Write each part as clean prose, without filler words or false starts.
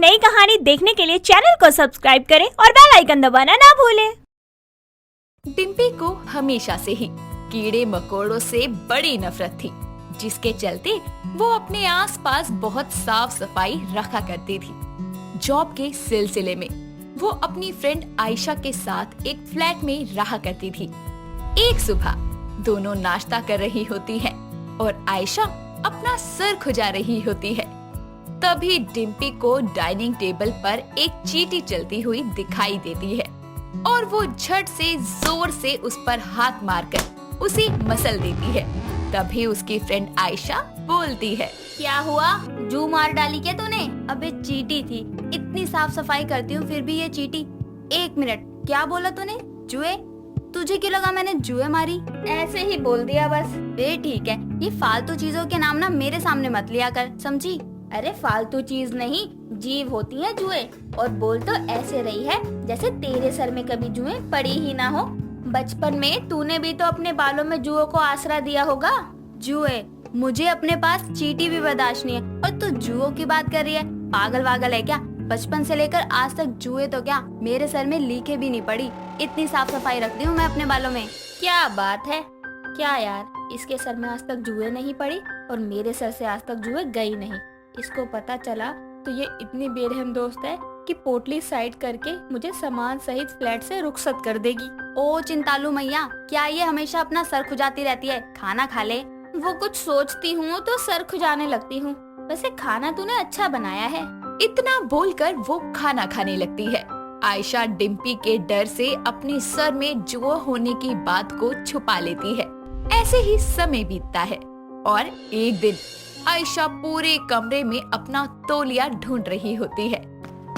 नई कहानी देखने के लिए चैनल को सब्सक्राइब करें और बेल आइकन दबाना ना भूलें। डिम्पी को हमेशा से ही कीड़े मकोड़ों से बड़ी नफरत थी, जिसके चलते वो अपने आसपास बहुत साफ सफाई रखा करती थी। जॉब के सिलसिले में वो अपनी फ्रेंड आयशा के साथ एक फ्लैट में रहा करती थी। एक सुबह दोनों नाश्ता कर रही होती हैं और आयशा अपना सर खुजा रही होती है। तभी डिम्पी को डाइनिंग टेबल पर एक चींटी चलती हुई दिखाई देती है और वो झट से जोर से उस पर हाथ मारकर उसे मसल देती है। तभी उसकी फ्रेंड आयशा बोलती है, क्या हुआ, जू मार डाली क्या तूने? अबे चींटी थी, इतनी साफ सफाई करती हूँ फिर भी ये चींटी। एक मिनट, क्या बोला तूने? जुए? तुझे क्यों लगा मैंने जुए मारी? ऐसे ही बोल दिया बस। बे ठीक है, ये फालतू चीजों के नाम ना मेरे सामने मत लिया कर, समझी? अरे फालतू चीज नहीं, जीव होती है जुए। और बोल तो ऐसे रही है जैसे तेरे सर में कभी जुए पड़ी ही ना हो। बचपन में तूने भी तो अपने बालों में जुओं को आसरा दिया होगा। जुए? मुझे अपने पास चींटी भी बर्दाश्त नहीं है और तू जुओं की बात कर रही है? पागल वागल है क्या? बचपन से लेकर आज तक जुए तो क्या मेरे सर में लीके भी नहीं पड़ी। इतनी साफ सफाई रखती हूँ मैं अपने बालों में। क्या बात है, क्या यार, इसके सर में आज तक जुए नहीं पड़ी और मेरे सर से आज तक जुए गई नहीं। इसको पता चला तो ये इतनी बेरहम दोस्त है कि पोटली साइड करके मुझे सामान सहित फ्लैट से रुखसत कर देगी। ओ चिंतालू मैया, क्या ये हमेशा अपना सर खुजाती रहती है? खाना खा ले। वो कुछ सोचती हूँ तो सर खुजाने लगती हूँ। वैसे खाना तूने अच्छा बनाया है। इतना बोलकर वो खाना खाने लगती है। आयशा डिम्पी के डर से अपने सर में जुआ होने की बात को छुपा लेती है। ऐसे ही समय बीतता है और एक दिन आयशा पूरे कमरे में अपना तौलिया ढूंढ रही होती है।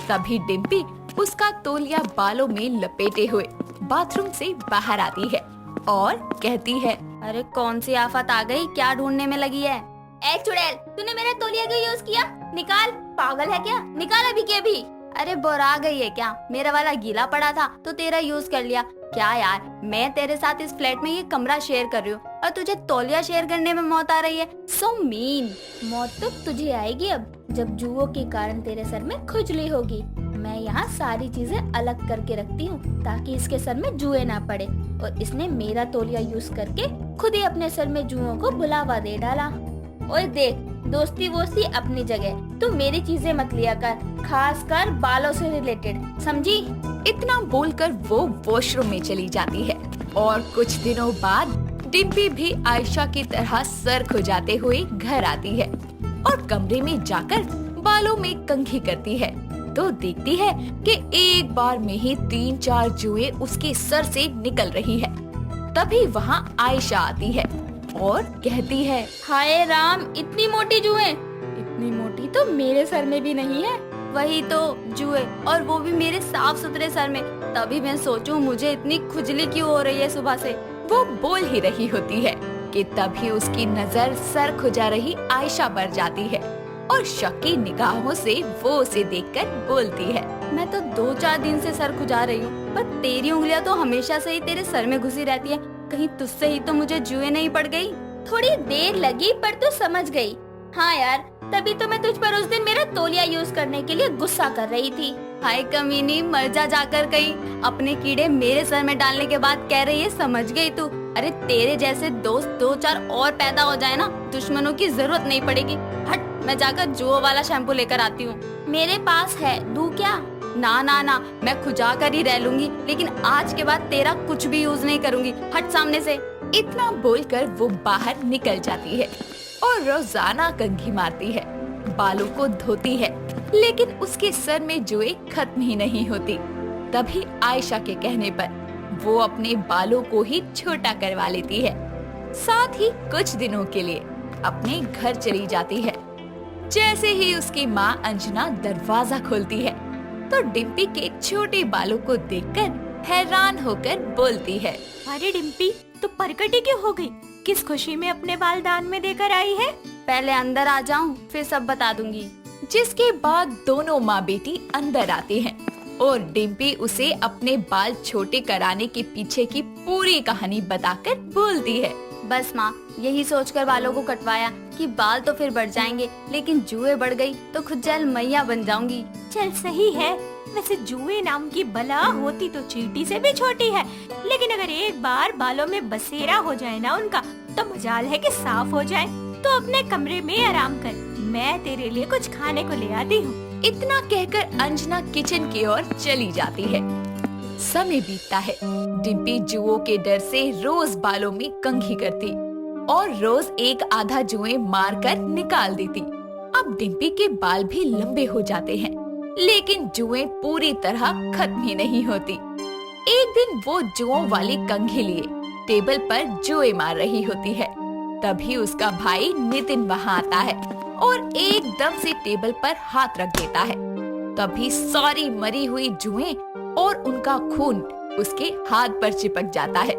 तभी डिम्पी उसका तौलिया बालों में लपेटे हुए बाथरूम से बाहर आती है और कहती है, अरे कौन सी आफत आ गई, क्या ढूंढने में लगी है? ए चुड़ैल, तूने मेरा तौलिया क्यों यूज किया? निकाल, पागल है क्या? निकाल अभी के अभी। अरे बोरा गई है क्या? मेरा वाला गीला पड़ा था तो तेरा यूज कर लिया। क्या यार, मैं तेरे साथ इस फ्लैट में ये कमरा शेयर कर रही हूँ और तुझे तौलिया शेयर करने में मौत आ रही है। So mean. मौत तो तुझे आएगी अब, जब जुओं के कारण तेरे सर में खुजली होगी। मैं यहाँ सारी चीजें अलग करके रखती हूँ ताकि इसके सर में जुए ना पड़े, और इसने मेरा तौलिया यूज करके खुद ही अपने सर में जुओं को बुलावा दे डाला। ओए देख, दोस्ती वोस्ती अपनी जगह, तू मेरी चीजें मत लिया कर, खास कर बालों से रिलेटेड, समझी? इतना बोलकर वो वॉशरूम में चली जाती है और कुछ दिनों बाद डिम्पी भी आयशा की तरह सर खुजाते हुए घर आती है और कमरे में जाकर बालों में कंघी करती है तो देखती है कि एक बार में ही 3-4 जुएं उसके सर से निकल रही है। तभी वहाँ आयशा आती है और कहती है, हाय राम, इतनी मोटी जुए? इतनी मोटी तो मेरे सर में भी नहीं है। वही तो जुए, और वो भी मेरे साफ सुथरे सर में। तभी मैं सोचूं मुझे इतनी खुजली क्यों हो रही है सुबह से। वो बोल ही रही होती है कि तभी उसकी नजर सर खुजा रही आयशा पर जाती है और शक की निगाहों से वो उसे देखकर बोलती है, मैं तो 2-4 दिन से सर खुजा रही हूँ, पर तेरी उंगलियां तो हमेशा से ही तेरे सर में घुसी रहती है। कहीं तुझसे ही तो मुझे जुए नहीं पड़ गई? थोड़ी देर लगी पर तू समझ गई। हाँ यार, तभी तो मैं तुझ पर उस दिन मेरा तौलिया यूज करने के लिए गुस्सा कर रही थी। हाय कमीनी, मर जा जाकर कहीं। अपने कीड़े मेरे सर में डालने के बाद कह रही है समझ गई तू? अरे तेरे जैसे दोस्त 2-4 और पैदा हो जाए ना, दुश्मनों की जरूरत नहीं पड़ेगी। हट, मैं जाकर जुओ वाला शैम्पू लेकर आती हूँ। मेरे पास है, दूं क्या? ना ना ना, मैं खुजा कर ही रह लूंगी, लेकिन आज के बाद तेरा कुछ भी यूज नहीं करूंगी। हट सामने से। इतना बोलकर वो बाहर निकल जाती है और रोजाना कंघी मारती है, बालों को धोती है, लेकिन उसके सर में जुए खत्म ही नहीं होती। तभी आयशा के कहने पर वो अपने बालों को ही छोटा करवा लेती है। साथ ही कुछ दिनों के लिए अपने घर चली जाती है। जैसे ही उसकी माँ अंजना दरवाजा खोलती है तो डिम्पी के छोटे बालों को देखकर हैरान होकर बोलती है, अरे डिम्पी, तो परकटी क्यों हो गई? किस खुशी में अपने बाल दान में देकर आई है? पहले अंदर आ जाऊं, फिर सब बता दूंगी। जिसके बाद दोनों माँ बेटी अंदर आती हैं और डिम्पी उसे अपने बाल छोटे कराने के पीछे की पूरी कहानी बताकर बोलती है, बस माँ, यही सोचकर बालों को कटवाया कि बाल तो फिर बढ़ जाएंगे, लेकिन जुए बढ़ गई तो खुद जल मैया बन जाऊंगी। चल सही है, वैसे जुए नाम की बला होती तो चींटी से भी छोटी है, लेकिन अगर एक बार बालों में बसेरा हो जाए ना उनका, तो मजाल है कि साफ हो जाए। तो अपने कमरे में आराम कर, मैं तेरे लिए कुछ खाने को ले आती हूँ। इतना कहकर अंजना किचन की ओर चली जाती है। समय बीतता है। डिम्पी जुओं के डर से रोज बालों में कंघी करती और रोज एक आधा जुए मारकर निकाल देती। अब डिम्पी के बाल भी लंबे हो जाते हैं, लेकिन जुए पूरी तरह खत्म ही नहीं होती। एक दिन वो जुओं वाली कंघी लिए टेबल पर जुए मार रही होती है। तभी उसका भाई नितिन वहाँ आता है और एकदम से टेबल पर हाथ रख देता है। तभी सारी मरी हुई जुएं और उनका खून उसके हाथ पर चिपक जाता है।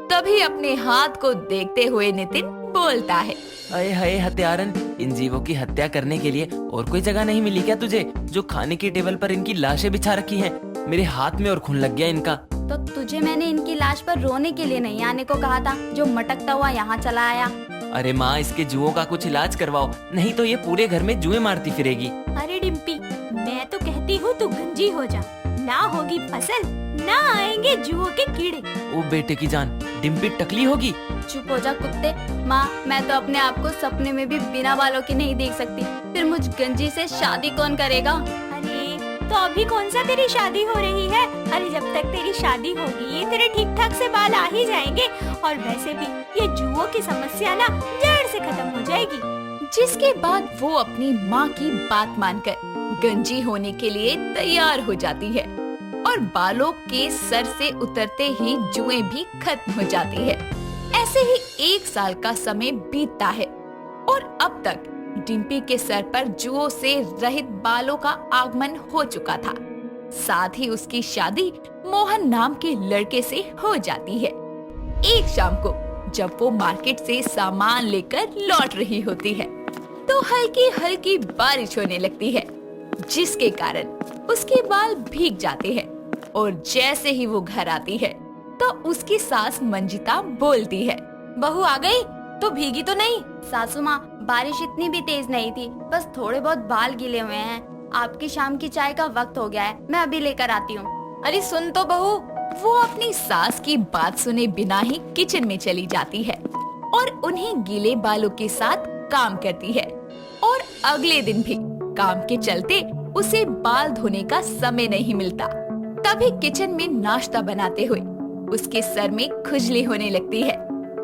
तभी अपने हाथ को देखते हुए नितिन बोलता है, अरे हाय हत्यारन, इन जीवों की हत्या करने के लिए और कोई जगह नहीं मिली क्या तुझे, जो खाने की टेबल पर इनकी लाशें बिछा रखी हैं? मेरे हाथ में और खून लग गया इनका। तो तुझे मैंने इनकी लाश पर रोने के लिए नहीं आने को कहा था, जो मटकता हुआ यहाँ चला आया। अरे माँ, इसके जुओं का कुछ इलाज करवाओ, नहीं तो ये पूरे घर में जुए मारती फिरेगी। अरे डिम्पी, मैं तो कहती हूँ तू गंजी हो जा, ना होगी फसल, ना आएंगे जुओं के कीड़े। ओ बेटे की जान, डिम्पी टकली होगी। चुप हो जा कुत्ते। माँ, मैं तो अपने आप को सपने में भी बिना बालों की नहीं देख सकती, फिर मुझ गंजी से शादी कौन करेगा? अरे तो अभी कौन सा तेरी शादी हो रही है? अरे जब तक तेरी शादी होगी तेरे ठीक ठाक से बाल आ ही जाएंगे, और वैसे भी ये जुओं की समस्या ना जड़ से खत्म हो जाएगी। जिसके बाद वो अपनी माँ की बात मानकर गंजी होने के लिए तैयार हो जाती है और बालों के सर से उतरते ही जुएं भी खत्म हो जाती है। ऐसे ही 1 साल का समय बीतता है और अब तक डिम्पी के सर पर जुओं से रहित बालों का आगमन हो चुका था। साथ ही उसकी शादी मोहन नाम के लड़के से हो जाती है। एक शाम को जब वो मार्केट से सामान लेकर लौट रही होती है, तो हल्की हल्की बारिश होने लगती है, जिसके कारण उसके बाल भीग जाते हैं। और जैसे ही वो घर आती है, तो उसकी सास मंजिता बोलती है, बहू आ गई तो भीगी तो नहीं? सासू माँ, बारिश इतनी भी तेज नहीं थी, बस थोड़े बहुत बाल गीले हुए हैं। आपकी शाम की चाय का वक्त हो गया है, मैं अभी लेकर आती हूँ। अरे सुन तो बहू। वो अपनी सास की बात सुने बिना ही किचन में चली जाती है और उन्हीं गीले बालों के साथ काम करती है। और अगले दिन भी काम के चलते उसे बाल धोने का समय नहीं मिलता। तभी किचन में नाश्ता बनाते हुए उसके सर में खुजली होने लगती है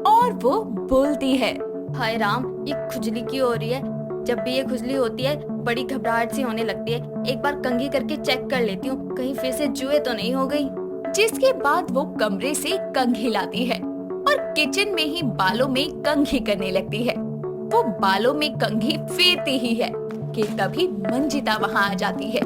और वो बोलती है, हाय राम, ये खुजली क्यों हो रही है? जब भी ये खुजली होती है बड़ी घबराहट सी होने लगती है। एक बार कंघी करके चेक कर लेती हूँ, कहीं फिर से जुए तो नहीं हो गई। जिसके बाद वो कमरे से कंघी लाती है और किचन में ही बालों में कंघी करने लगती है। वो बालों में कंघी फेरती ही है कि तभी मंजिता वहाँ आ जाती है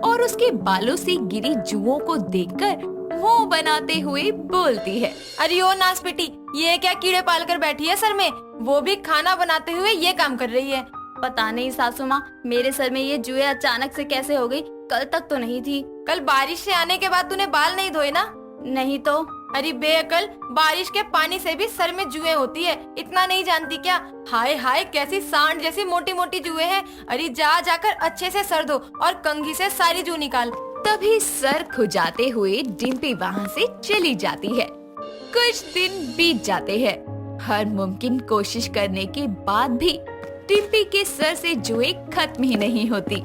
और उसके बालों से गिरी जुओं को देखकर वो बनाते हुए बोलती है, अरे ओ नासपिटी, ये क्या कीड़े पाल कर बैठी है सर में, वो भी खाना बनाते हुए ये काम कर रही है। पता नहीं सासू माँ, मेरे सर में ये जुए अचानक से कैसे हो गई, कल तक तो नहीं थी। कल बारिश से आने के बाद तूने बाल नहीं धोए ना? नहीं तो। अरे बेअकल, बारिश के पानी से भी सर में जुएं होती है, इतना नहीं जानती क्या? हाय हाय, कैसी सांड जैसी मोटी मोटी जुएं हैं। अरे जा जाकर अच्छे से सर धो और कंघी से सारी जू निकाल। तभी सर खुजाते हुए डिम्पी वहाँ से चली जाती है। कुछ दिन बीत जाते हैं। हर मुमकिन कोशिश करने के बाद भी डिम्पी के सर से जुएं खत्म ही नहीं होती।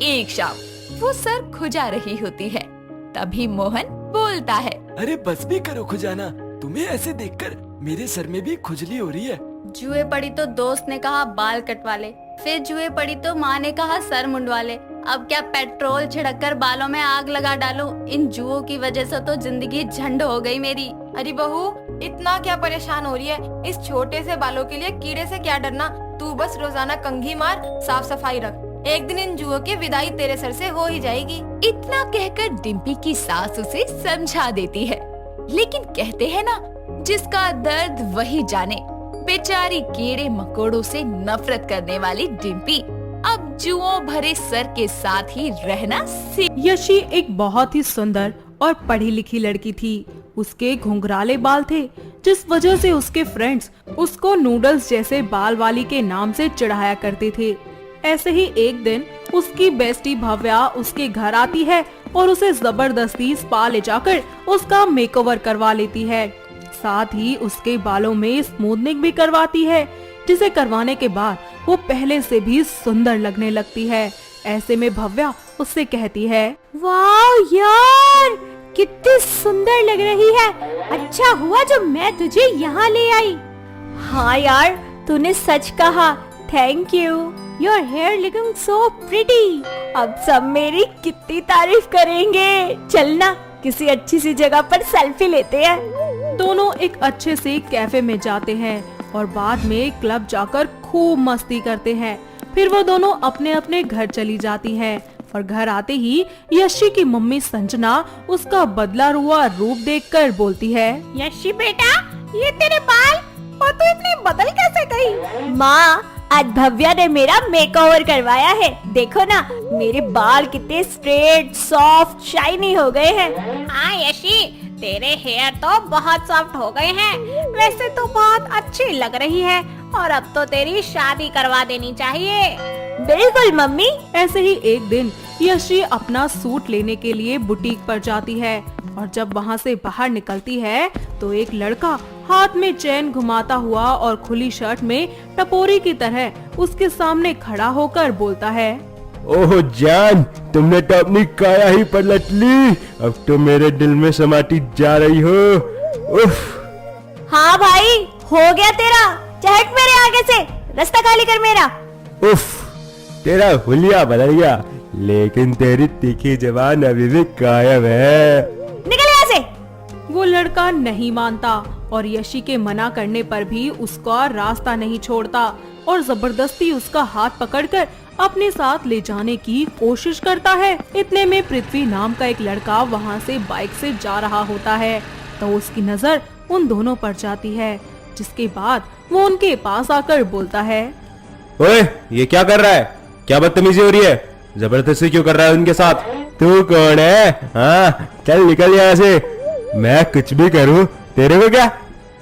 एक शाम वो सर खुजा रही होती है, तभी मोहन बोलता है, अरे बस भी करो खुजाना, तुम्हें ऐसे देखकर मेरे सर में भी खुजली हो रही है। जुए पड़ी तो दोस्त ने कहा बाल कटवा ले, फिर जुए पड़ी तो माँ ने कहा सर मुंडवा ले। अब क्या पेट्रोल छिड़ककर बालों में आग लगा डालूं? इन जुओं की वजह से तो जिंदगी झंड हो गई मेरी। अरे बहू, इतना क्या परेशान हो रही है? इस छोटे से बालों के लिए कीड़े से क्या डरना? तू बस रोजाना कंघी मार, साफ सफाई रख, एक दिन इन जुओं की विदाई तेरे सर से हो ही जाएगी। इतना कहकर डिम्पी की सास उसे समझा देती है, लेकिन कहते हैं ना, जिसका दर्द वही जाने। बेचारी कीड़े मकोड़ों से नफरत करने वाली डिम्पी अब जुओं भरे सर के साथ ही रहना सीख। यशी एक बहुत ही सुंदर और पढ़ी लिखी लड़की थी। उसके घुंघराले बाल थे, जिस वजह से उसके फ्रेंड्स उसको नूडल्स जैसे बाल वाली के नाम से चिढ़ाया करते थे। ऐसे ही एक दिन उसकी बेस्टी भव्या उसके घर आती है और उसे जबरदस्ती स्पा ले जाकर उसका मेकओवर करवा लेती है। साथ ही उसके बालों में स्मूथनिंग भी करवाती है, जिसे करवाने के बाद वो पहले से भी सुंदर लगने लगती है। ऐसे में भव्या उससे कहती है, वाह यार, कितनी सुंदर लग रही है। अच्छा हुआ जो मैं तुझे यहाँ ले आई। हाँ यार, तूने सच कहा। Thank you. Your hair looking so pretty. अब सब मेरी कितनी तारीफ करेंगे। चलना किसी अच्छी सी जगह पर सेल्फी लेते हैं। दोनों एक अच्छे से कैफे में जाते हैं और बाद में क्लब जाकर खूब मस्ती करते हैं। फिर वो दोनों अपने अपने घर चली जाती हैं और घर आते ही यशी की मम्मी संजना उसका बदला हुआ रूप देखकर बोलती है, यशी बेटा, ये तेरे बाल, और तू इतनी बदल कैसे गई? माँ, आज भव्या ने मेरा मेकओवर करवाया है। देखो ना, मेरे बाल कितने स्ट्रेट, सॉफ्ट, शाइनी हो गए हैं। हाँ यशी, तेरे हेयर तो बहुत सॉफ्ट हो गए हैं। वैसे तो बहुत अच्छी लग रही है और अब तो तेरी शादी करवा देनी चाहिए। बिल्कुल मम्मी। ऐसे ही एक दिन यशी अपना सूट लेने के लिए बुटीक पर जाती है और जब वहाँ से बाहर निकलती है तो एक लड़का हाथ में चैन घुमाता हुआ और खुली शर्ट में टपोरी की तरह उसके सामने खड़ा होकर बोलता है, ओह जान, तुमने तो अपनी काया ही पलट ली। अब तो मेरे दिल में समाती जा रही हो। उफ। हाँ भाई, हो गया तेरा। चहट मेरे आगे से, रास्ता खाली कर मेरा। उफ, तेरा हुलिया बदल गया, लेकिन तेरी तीखी जबान अभी भी कायम है। निकल यहाँ से। वो लड़का नहीं मानता और यशी के मना करने पर भी उसका रास्ता नहीं छोड़ता और जबरदस्ती उसका हाथ पकड़कर अपने साथ ले जाने की कोशिश करता है। इतने में पृथ्वी नाम का एक लड़का वहाँ से बाइक से जा रहा होता है तो उसकी नजर उन दोनों पर जाती है, जिसके बाद वो उनके पास आकर बोलता है, ओए, ये क्या कर रहा है? क्या बदतमीजी हो रही है? जबरदस्ती क्यों कर रहा है उनके साथ? तू कौन है? हाँ, चल निकल यहाँ से। मैं कुछ भी करूँ, तेरे को क्या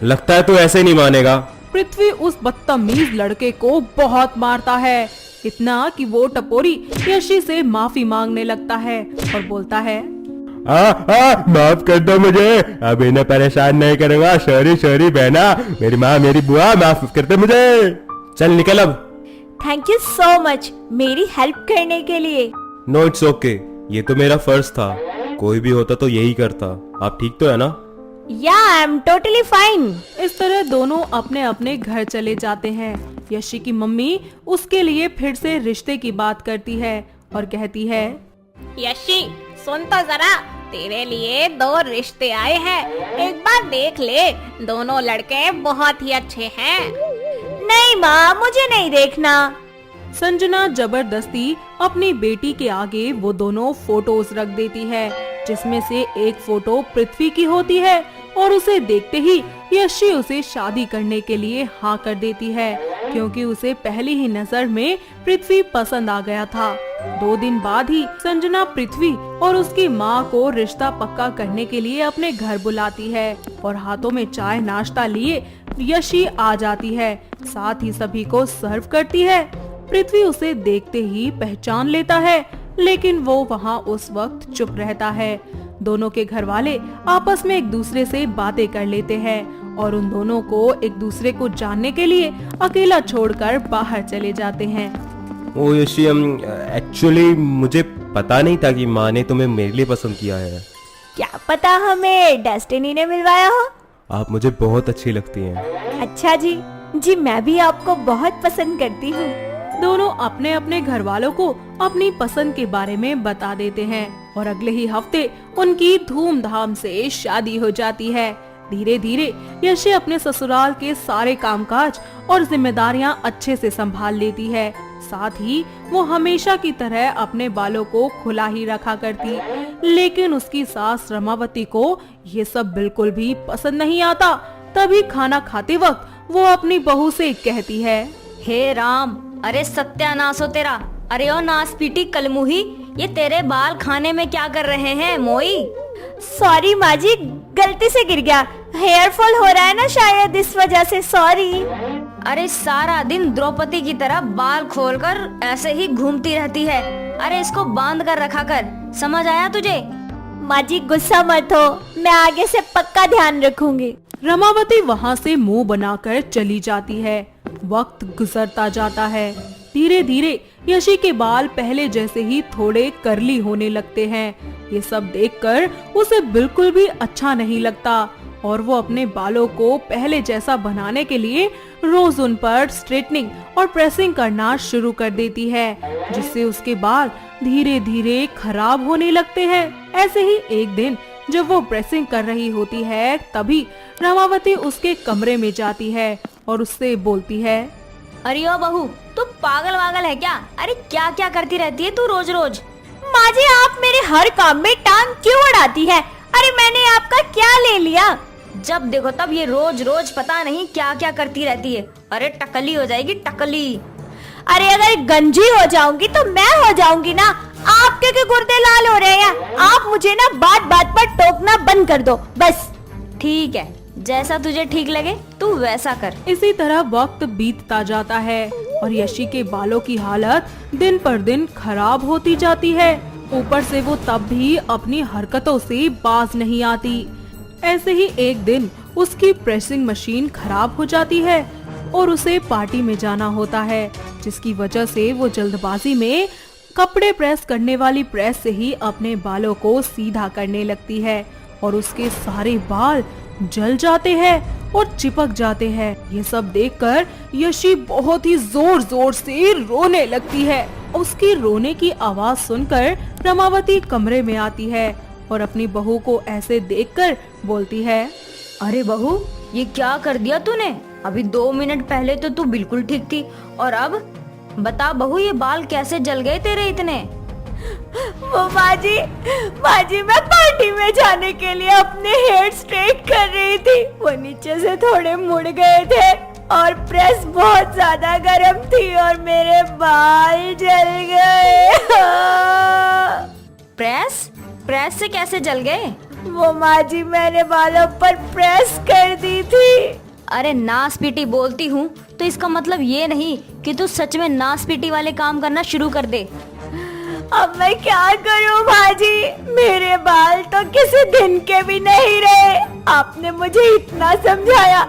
लगता है? तू ऐसे नहीं मानेगा। पृथ्वी उस बदतमीज लड़के को बहुत मारता है, इतना कि वो टपोरी यशी से माफी मांगने लगता है और बोलता है, माफ कर दो मुझे, अब इन्हें परेशान नहीं करूंगा। सॉरी सॉरी बहना, मेरी माँ मेरी बुआ, माफ कर दो मुझे। चल निकल अब। थैंक यू सो मच मेरी हेल्प करने के लिए। नो इट्स ओके, ये तो मेरा फर्ज था, कोई भी होता तो यही करता। आप ठीक तो है ना? या आई एम टोटली फाइन। इस तरह दोनों अपने अपने घर चले जाते हैं। यशी की मम्मी उसके लिए फिर से रिश्ते की बात करती है और कहती है, यशी सुन तो जरा, तेरे लिए 2 रिश्ते आए हैं, एक बार देख ले। दोनों लड़के बहुत ही अच्छे हैं। नहीं माँ, मुझे नहीं देखना। संजना जबरदस्ती अपनी बेटी के आगे वो दोनों फोटोज रख देती है, जिसमें से एक फोटो पृथ्वी की होती है और उसे देखते ही यशी उसे शादी करने के लिए हाँ कर देती है, क्योंकि उसे पहली ही नजर में पृथ्वी पसंद आ गया था। 2 दिन बाद ही संजना पृथ्वी और उसकी माँ को रिश्ता पक्का करने के लिए अपने घर बुलाती है और हाथों में चाय नाश्ता लिए यशी आ जाती है, साथ ही सभी को सर्व करती है। पृथ्वी उसे देखते ही पहचान लेता है, लेकिन वो वहाँ उस वक्त चुप रहता है। दोनों के घर वाले आपस में एक दूसरे से बातें कर लेते हैं और उन दोनों को एक दूसरे को जानने के लिए अकेला छोड़कर बाहर चले जाते हैं। ओ यशी, एक्चुअली मुझे पता नहीं था कि माँ ने तुम्हें मेरे लिए पसंद किया है। क्या पता हमें डेस्टिनी ने मिलवाया हो। आप मुझे बहुत अच्छी लगती हैं। अच्छा जी, जी मैं भी आपको बहुत पसंद करती हूँ। दोनों अपने अपने घर वालों को अपनी पसंद के बारे में बता देते हैं और अगले ही हफ्ते उनकी धूमधाम से शादी हो जाती है। धीरे धीरे यशी अपने ससुराल के सारे कामकाज और जिम्मेदारियां अच्छे से संभाल लेती है। साथ ही वो हमेशा की तरह अपने बालों को खुला ही रखा करती, लेकिन उसकी सास रमावती को ये सब बिल्कुल भी पसंद नहीं आता। तभी खाना खाते वक्त वो अपनी बहू से कहती है, हे राम, अरे सत्यानाश हो तेरा। अरे ओ नास पीटी कलमुही, ये तेरे बाल खाने में क्या कर रहे हैं मोई? सॉरी माँ जी, गलती से गिर गया। हेयर फॉल हो रहा है ना शायद, इस वजह से सॉरी। अरे सारा दिन द्रौपदी की तरह बाल खोलकर ऐसे ही घूमती रहती है। अरे इसको बांध कर रखा कर, समझ आया तुझे? माँ जी गुस्सा मत हो, मैं आगे से पक्का ध्यान रखूंगी। रमावती वहाँ से मुंह बनाकर चली जाती है। वक्त गुजरता जाता है। धीरे धीरे यशी के बाल पहले जैसे ही थोड़े कर्ली होने लगते हैं। ये सब देखकर उसे बिल्कुल भी अच्छा नहीं लगता और वो अपने बालों को पहले जैसा बनाने के लिए रोज उन पर स्ट्रेटनिंग और प्रेसिंग करना शुरू कर देती है, जिससे उसके बाल धीरे धीरे खराब होने लगते हैं। ऐसे ही एक दिन जब वो प्रेसिंग कर रही होती है, तभी रमावती उसके कमरे में जाती है और उससे बोलती है, अरे ओ बहू, तू पागल वागल है क्या? अरे क्या क्या करती रहती है तू रोज रोज? माँ जी आप मेरे हर काम में टांग क्यों अड़ाती है? अरे मैंने आपका क्या ले लिया? जब देखो तब ये रोज रोज पता नहीं क्या क्या करती रहती है। अरे टकली हो जाएगी टकली। अरे अगर गंजी हो जाऊंगी तो मैं हो जाऊंगी ना, आपके के गुर्दे लाल हो रहे हैं। आप मुझे ना बात बात पर टोकना बंद कर दो बस। ठीक है, जैसा तुझे ठीक लगे तू वैसा कर। इसी तरह वक्त बीतता जाता है और यशी के बालों की हालत दिन पर दिन खराब होती जाती है। ऊपर से वो तब भी अपनी हरकतों से बाज नहीं आती। ऐसे ही एक दिन उसकी प्रेसिंग मशीन खराब हो जाती है और उसे पार्टी में जाना होता है, जिसकी वजह से वो जल्दबाजी में कपड़े प्रेस करने वाली प्रेस से ही अपने बालों को सीधा करने लगती है और उसके सारे बाल जल जाते हैं और चिपक जाते हैं। ये सब देखकर यशी बहुत ही जोर जोर से रोने लगती है। उसकी रोने की आवाज सुनकर रमावती कमरे में आती है और अपनी बहू को ऐसे देखकर बोलती है, अरे बहू, ये क्या कर दिया तूने? अभी 2 मिनट पहले तो तू बिल्कुल ठीक थी और अब बता बहू, ये बाल कैसे जल गए तेरे इतने? वो माँ जी मैं पार्टी में जाने के लिए अपने हेयर स्ट्रेट कर रही थी। वो नीचे से थोड़े मुड़ गए थे और प्रेस बहुत ज्यादा गर्म थी और मेरे बाल जल गए। प्रेस से कैसे जल गए? वो माँ जी मैंने बालों पर प्रेस कर दी थी। अरे नासपीटी बोलती हूँ तो इसका मतलब ये नहीं कि तू सच में नासपीटी वाले काम करना शुरू कर दे। अब मैं क्या करूं भाजी, मेरे बाल तो किसी दिन के भी नहीं रहे। आपने मुझे इतना समझाया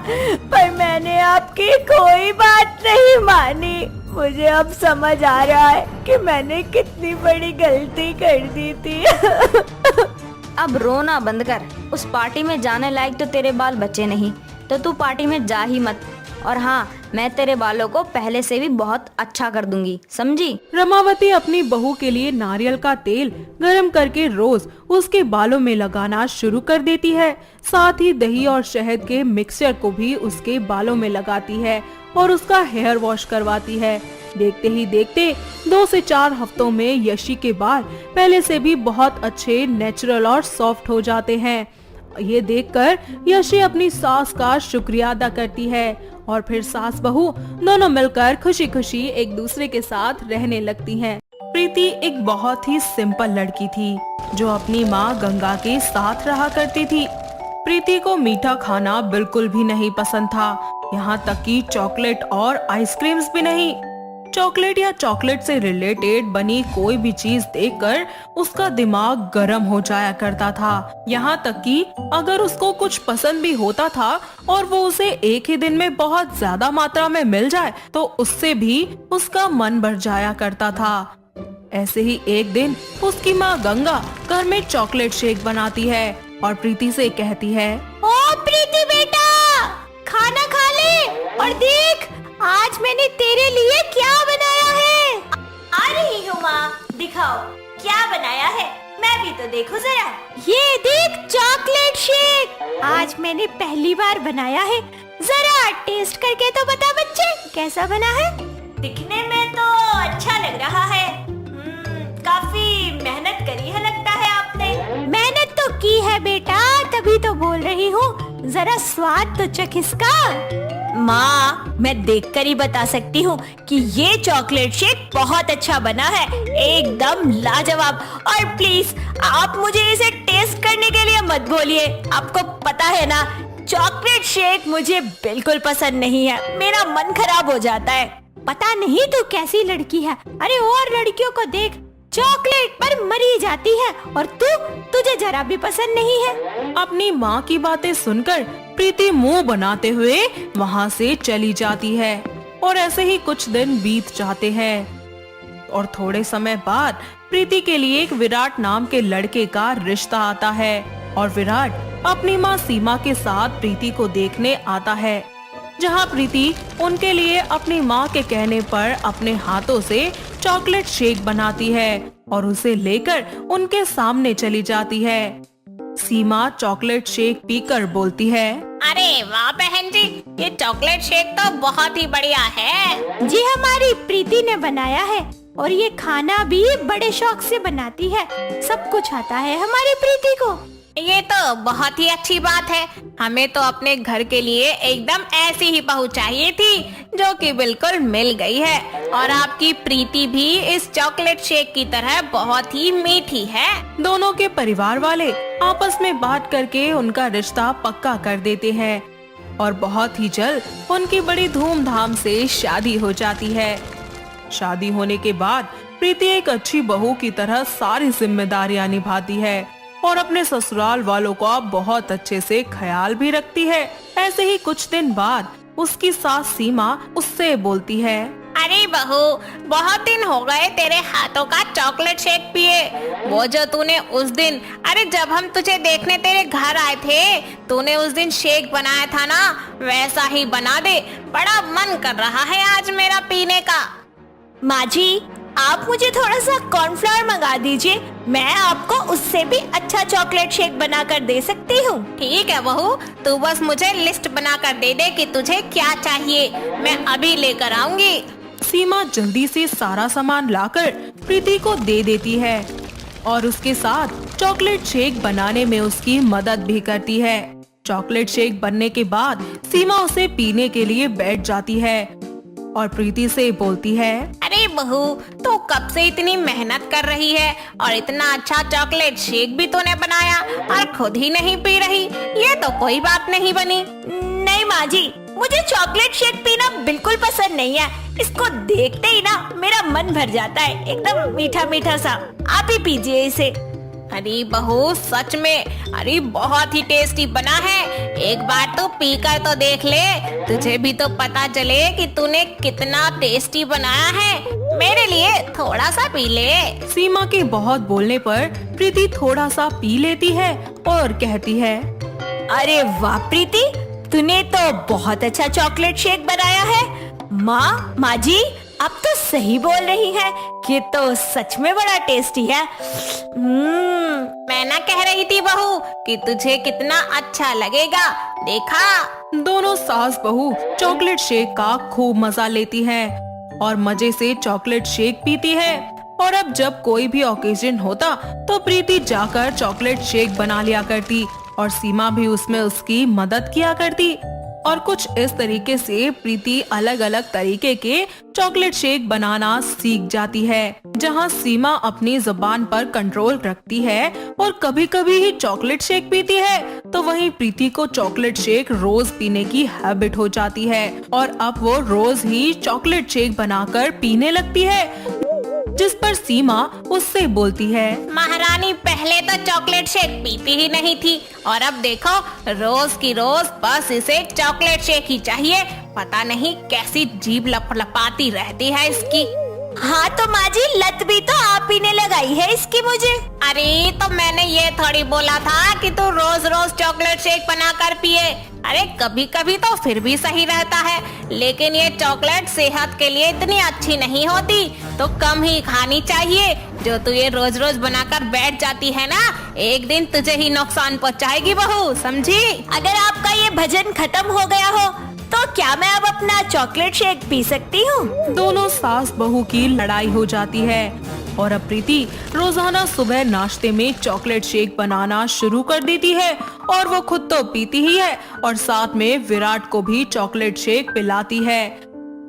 पर मैंने आपकी कोई बात नहीं मानी। मुझे अब समझ आ रहा है कि मैंने कितनी बड़ी गलती कर दी थी। अब रोना बंद कर। उस पार्टी में जाने लायक तो तेरे बाल बचे नहीं, तो तू पार्टी में जा ही मत। और हाँ, मैं तेरे बालों को पहले से भी बहुत अच्छा कर दूंगी, समझी? रमावती अपनी बहू के लिए नारियल का तेल गरम करके रोज उसके बालों में लगाना शुरू कर देती है। साथ ही दही और शहद के मिक्सचर को भी उसके बालों में लगाती है और उसका हेयर वॉश करवाती है। देखते ही देखते 2 से 4 हफ्तों में यशी के बाल पहले से भी बहुत अच्छे, नेचुरल और सॉफ्ट हो जाते हैं। ये देखकर यशी अपनी सास का शुक्रिया अदा करती है और फिर सास बहू दोनों मिलकर खुशी खुशी एक दूसरे के साथ रहने लगती हैं। प्रीति एक बहुत ही सिंपल लड़की थी जो अपनी माँ गंगा के साथ रहा करती थी। प्रीति को मीठा खाना बिल्कुल भी नहीं पसंद था, यहाँ तक कि चॉकलेट और आइसक्रीम्स भी नहीं। चॉकलेट या चॉकलेट से रिलेटेड बनी कोई भी चीज देखकर उसका दिमाग गर्म हो जाया करता था। यहाँ तक कि अगर उसको कुछ पसंद भी होता था और वो उसे एक ही दिन में बहुत ज्यादा मात्रा में मिल जाए तो उससे भी उसका मन भर जाया करता था। ऐसे ही एक दिन उसकी माँ गंगा घर में चॉकलेट शेक बनाती है और प्रीति से कहती है, ओ प्रीति बेटा, खाना खा ले और देख आज मैंने तेरे लिए क्या बनाया है। आ रही हूँ माँ, दिखाओ क्या बनाया है, मैं भी तो देखूं जरा। ये देख चॉकलेट शेक, आज मैंने पहली बार बनाया है। जरा टेस्ट करके तो बता बच्चे कैसा बना है। दिखने में तो अच्छा लग रहा है। काफी मेहनत करी है लगता है आपने। मेहनत तो की है बेटा, तभी तो बोल रही हूँ। जरा स्वाद तो चख इसका। माँ, मैं देखकर ही बता सकती हूँ कि ये चॉकलेट शेक बहुत अच्छा बना है, एकदम लाजवाब। और प्लीज आप मुझे इसे टेस्ट करने के लिए मत बोलिए। आपको पता है ना, चॉकलेट शेक मुझे बिल्कुल पसंद नहीं है, मेरा मन खराब हो जाता है। पता नहीं तू कैसी लड़की है, अरे और लड़कियों को देख, चॉकलेट पर मरी जाती है, और तुझे जरा भी पसंद नहीं है। अपनी माँ की बातें सुनकर प्रीति मुंह बनाते हुए वहाँ से चली जाती है। और ऐसे ही कुछ दिन बीत जाते हैं और थोड़े समय बाद प्रीति के लिए एक विराट नाम के लड़के का रिश्ता आता है और विराट अपनी माँ सीमा के साथ प्रीति को देखने आता है, जहाँ प्रीति उनके लिए अपनी माँ के कहने पर अपने हाथों से चॉकलेट शेक बनाती है और उसे लेकर उनके सामने चली जाती है। सीमा चॉकलेट शेक पीकर बोलती है, अरे वाह बहन जी, ये चॉकलेट शेक तो बहुत ही बढ़िया है। जी हमारी प्रीति ने बनाया है और ये खाना भी बड़े शौक से बनाती है, सब कुछ आता है हमारी प्रीति को। ये तो बहुत ही अच्छी बात है, हमें तो अपने घर के लिए एकदम ऐसी ही बहू चाहिए थी, जो कि बिल्कुल मिल गई है। और आपकी प्रीति भी इस चॉकलेट शेक की तरह बहुत ही मीठी है। दोनों के परिवार वाले आपस में बात करके उनका रिश्ता पक्का कर देते हैं और बहुत ही जल्द उनकी बड़ी धूमधाम से शादी हो जाती है। शादी होने के बाद प्रीति एक अच्छी बहू की तरह सारी जिम्मेदारियां निभाती है और अपने ससुराल वालों का बहुत अच्छे से ख्याल भी रखती है। ऐसे ही कुछ दिन बाद उसकी सास सीमा उससे बोलती है, अरे बहू, बहुत दिन हो गए तेरे हाथों का चॉकलेट शेक पिए। वो जो तूने उस दिन, अरे जब हम तुझे देखने तेरे घर आए थे, तूने उस दिन शेक बनाया था ना, वैसा ही बना दे, बड़ा मन कर रहा है आज मेरा पीने का। माँ जी, आप मुझे थोड़ा सा कॉर्नफ्लावर मंगा दीजिए, मैं आपको उससे भी अच्छा चॉकलेट शेक बनाकर दे सकती हूँ। ठीक है बहू, तू बस मुझे लिस्ट बनाकर दे दे कि तुझे क्या चाहिए, मैं अभी लेकर आऊंगी। सीमा जल्दी से सारा सामान लाकर प्रीति को दे देती है और उसके साथ चॉकलेट शेक बनाने में उसकी मदद भी करती है। चॉकलेट शेक बनने के बाद सीमा उसे पीने के लिए बैठ जाती है और प्रीति से बोलती है, अरे बहू, तू कब से इतनी मेहनत कर रही है और इतना अच्छा चॉकलेट शेक भी तूने बनाया और खुद ही नहीं पी रही, ये तो कोई बात नहीं बनी। नहीं माँ जी, मुझे चॉकलेट शेक पीना बिल्कुल पसंद नहीं है, इसको देखते ही ना मेरा मन भर जाता है, एकदम मीठा मीठा सा। आप ही पीजिए इसे। अरे बहू, सच में, अरे बहुत ही टेस्टी बना है, एक बार तो पीकर तो देख ले, तुझे भी तो पता चले कि तूने कितना टेस्टी बनाया है। मेरे लिए थोड़ा सा पी ले। सीमा के बहुत बोलने पर प्रीति थोड़ा सा पी लेती है और कहती है, अरे वाह प्रीति, तूने तो बहुत अच्छा चॉकलेट शेक बनाया है। माँ जी, अब तो सही बोल रही है, ये तो सच में बड़ा टेस्टी है। मैं ना कह रही थी बहू कि तुझे कितना अच्छा लगेगा, देखा। दोनों सास बहू चॉकलेट शेक का खूब मजा लेती हैं और मजे से चॉकलेट शेक पीती है। और अब जब कोई भी ओकेजन होता तो प्रीति जाकर चॉकलेट शेक बना लिया करती और सीमा भी उसमें उसकी मदद किया करती। और कुछ इस तरीके से प्रीति अलग अलग तरीके के चॉकलेट शेक बनाना सीख जाती है, जहां सीमा अपनी जुबान पर कंट्रोल रखती है और कभी कभी ही चॉकलेट शेक पीती है, तो वहीं प्रीति को चॉकलेट शेक रोज पीने की हैबिट हो जाती है और अब वो रोज ही चॉकलेट शेक बनाकर पीने लगती है। जिस पर सीमा उससे बोलती है, महारानी पहले तो चॉकलेट शेक पीती ही नहीं थी और अब देखो रोज की रोज बस इसे चॉकलेट शेक ही चाहिए, पता नहीं कैसी जीभ लपलपाती रहती है इसकी। हाँ तो माँ जी, लत भी तो आप ही ने लगाई है इसकी मुझे। अरे तो मैंने ये थोड़ी बोला था कि तू रोज रोज चॉकलेट शेक बनाकर पिए, अरे कभी कभी तो फिर भी सही रहता है, लेकिन ये चॉकलेट सेहत के लिए इतनी अच्छी नहीं होती, तो कम ही खानी चाहिए। जो तू ये रोज रोज बनाकर बैठ जाती है ना, एक दिन तुझे ही नुकसान पहुँचाएगी बहू, समझी। अगर आपका ये भजन खत्म हो गया हो तो क्या मैं अब अपना चॉकलेट शेक पी सकती हूँ? दोनों सास बहू की लड़ाई हो जाती है और अब प्रीति रोजाना सुबह नाश्ते में चॉकलेट शेक बनाना शुरू कर देती है और वो खुद तो पीती ही है और साथ में विराट को भी चॉकलेट शेक पिलाती है।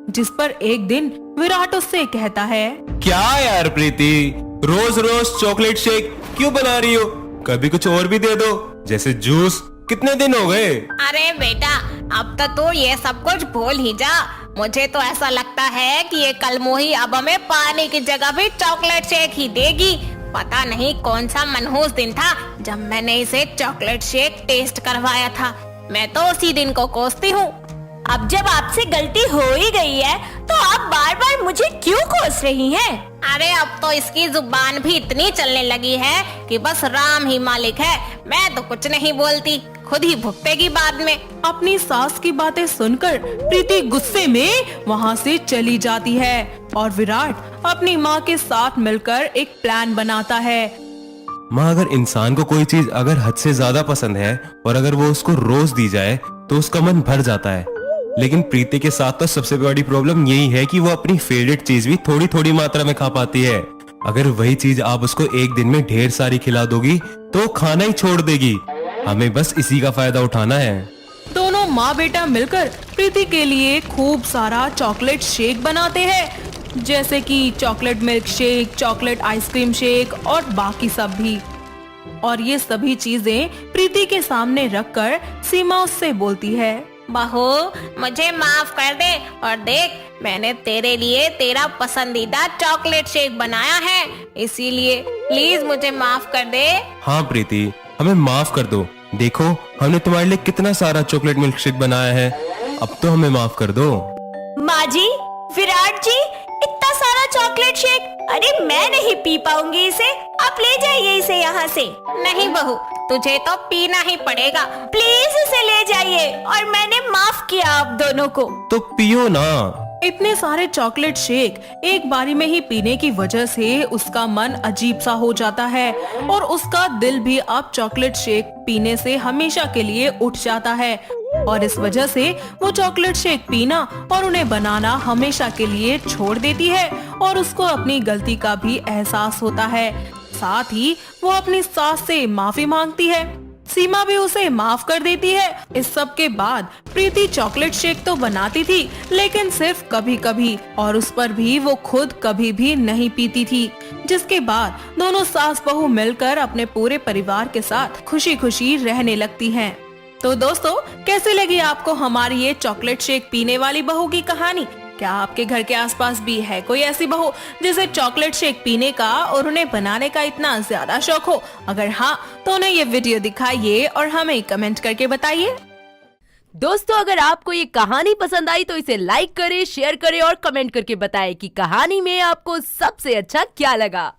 जिस पर एक दिन विराट उससे कहता है, क्या यार प्रीति, रोज रोज चॉकलेट शेक क्यों बना रही हो? कभी कुछ और भी दे दो, जैसे जूस। कितने दिन हो गए? अरे बेटा, अब तो ये सब कुछ भूल ही जा। मुझे तो ऐसा लगता है कि ये कलमोही अब हमें पानी की जगह भी चॉकलेट शेक ही देगी। पता नहीं कौन सा मनहूस दिन था जब मैंने इसे चॉकलेट शेक टेस्ट करवाया था। मैं तो उसी दिन को कोसती हूँ। अब जब आपसे गलती हो ही गई है तो आप बार बार मुझे क्यों कोस रही हैं? अरे अब तो इसकी जुबान भी इतनी चलने लगी है कि बस राम ही मालिक है। मैं तो कुछ नहीं बोलती, खुद ही भुगतेगी बाद में। अपनी सास की बातें सुनकर प्रीति गुस्से में वहाँ से चली जाती है और विराट अपनी माँ के साथ मिलकर एक प्लान बनाता है। माँ, अगर इंसान को कोई चीज अगर हद से ज्यादा पसंद है और अगर वो उसको रोज दी जाए तो उसका मन भर जाता है। लेकिन प्रीति के साथ तो सबसे बड़ी प्रॉब्लम यही है कि वो अपनी फेवरेट चीज भी थोड़ी थोड़ी मात्रा में खा पाती है। अगर वही चीज आप उसको एक दिन में ढेर सारी खिला दोगी तो वो खाना ही छोड़ देगी। हमें बस इसी का फायदा उठाना है। दोनों माँ बेटा मिलकर प्रीति के लिए खूब सारा चॉकलेट शेक बनाते हैं, जैसे कि chocolate milk shake, chocolate ice cream shake और बाकी सब भी। और ये सभी चीजें प्रीति के सामने रखकर सीमा उससे बोलती है, बहू, मुझे माफ कर दे और देख, मैंने तेरे लिए तेरा पसंदीदा चॉकलेट शेक बनाया है, इसीलिए प्लीज मुझे माफ कर दे। हाँ प्रीति, हमें माफ कर दो। देखो, हमने तुम्हारे लिए कितना सारा चॉकलेट मिल्क शेक बनाया है। अब तो हमें माफ कर दो। माँ जी, विराट जी, इतना सारा चॉकलेट शेक, अरे मैं नहीं पी पाऊंगी इसे। आप ले जाइए इसे यहाँ से। नहीं बहू, तुझे तो पीना ही पड़ेगा। प्लीज इसे ले जाइए। और मैंने माफ किया आप दोनों को। तो पियो ना। इतने सारे चॉकलेट शेक एक बारी में ही पीने की वजह से उसका मन अजीब सा हो जाता है और उसका दिल भी अब चॉकलेट शेक पीने से हमेशा के लिए उठ जाता है। और इस वजह से वो चॉकलेट शेक पीना और उन्हें बनाना हमेशा के लिए छोड़ देती है और उसको अपनी गलती का भी एहसास होता है। साथ ही वो अपनी सास से माफी मांगती है। सीमा भी उसे माफ कर देती है। इस सब के बाद प्रीति चॉकलेट शेक तो बनाती थी, लेकिन सिर्फ कभी कभी, और उस पर भी वो खुद कभी भी नहीं पीती थी। जिसके बाद दोनों सास बहू मिलकर अपने पूरे परिवार के साथ खुशी खुशी रहने लगती हैं। तो दोस्तों, कैसी लगी आपको हमारी ये चॉकलेट शेक पीने वाली बहू की कहानी? क्या आपके घर के आसपास भी है कोई ऐसी बहू जिसे चॉकलेट शेक पीने का और उन्हें बनाने का इतना ज्यादा शौक हो? अगर हाँ, तो उन्हें ये वीडियो दिखाइए और हमें कमेंट करके बताइए। दोस्तों, अगर आपको ये कहानी पसंद आई तो इसे लाइक करें, शेयर करें और कमेंट करके बताएं कि कहानी में आपको सबसे अच्छा क्या लगा।